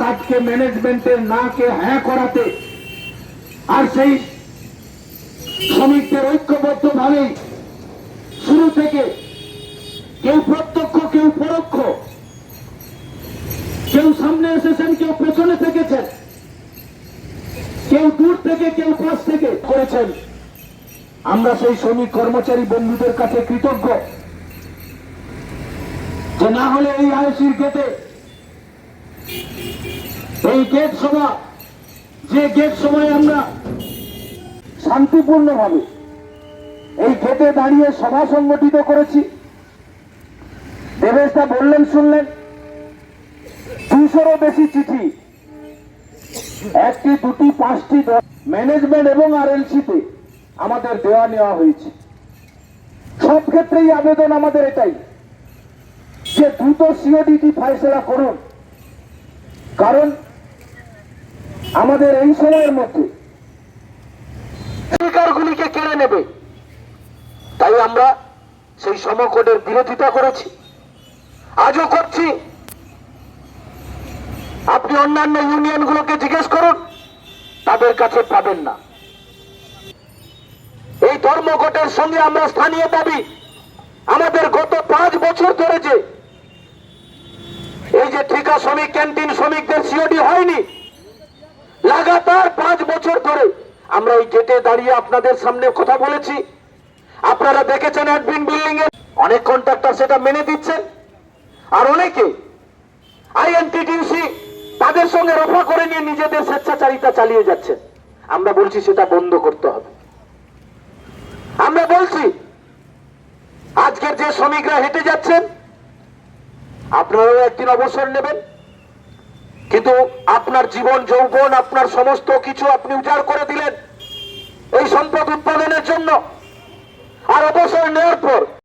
আজকে ম্যানেজমেন্টের নাকে হ্যাঁ করাতে আর সেই শ্রমিকদের ঐক্যবদ্ধভাবে শুরু থেকে কেউ প্রত্যক্ষ কেউ পরোক্ষ, কেউ সামনে এসেছেন কেউ পেছনে থেকেছেন, কেউ দূর থেকে কেউ পাশ থেকে করেছেন। আমরা সেই শ্রমিক কর্মচারী বন্ধুদের কাছে কৃতজ্ঞ যে না হলে এই আইসির গেটে এই গেট সভা, যে গেট সময় আমরা শান্তিপূর্ণভাবে এই গেটে দাঁড়িয়ে সভা সংগঠিত করেছি, দেবেশদা বললেন শুনলেন 200-রও বেশি চিঠি, 1টি 2টি 5টি ম্যানেজমেন্ট এবং আরএলসিতে আমাদের দেওয়া নেওয়া হয়েছে। সব ক্ষেত্রেই আবেদন আমাদের এটাই যে দ্রুত সিওডিটি ফয়সলা করুন, কারণ আমাদের এই সময়ের মধ্যে অধিকারগুলিকে কেড়ে নেবে। তাই আমরা সেই সমকোটের বিরোধিতা করেছি, আজও করছি। আপনি অন্যান্য ইউনিয়নগুলোকে জিজ্ঞেস করুন, তাদের কাছে পাবেন না। এই ধর্মঘটের সঙ্গে আমরা স্থানীয় দাবি, আমাদের গত 5 বছর ধরে যে এই যে ঠিকা শ্রমিক ক্যান্টিন শ্রমিকদের সিওডি হয়নি, লাগাতার 5 বছর ধরে আমরা এই গেটে দাঁড়িয়ে আপনাদের সামনে কথা বলেছি। আপনারা দেখেছেন অ্যাডমিন বিল্ডিং এ অনেক কন্ট্রাক্টর সেটা মেনে দিচ্ছেন, আর অনেকে আইএনটিটিউসি তাদের সঙ্গে রফা করে নিয়ে নিজেদের স্বেচ্ছাচারিতা চালিয়ে যাচ্ছেন। আমরা বলছি সেটা বন্ধ করতে হবে। আমরা বলছি আজকের যে শ্রমিকরা হেঁটে যাচ্ছেন, আপনারাও একদিন অবসর নেবেন, কিন্তু আপনার জীবন যৌবন আপনার সমস্ত কিছু আপনি উজাড় করে দিলেন এই সম্পদ উৎপাদনের জন্য, আর অবসর নেওয়ার পর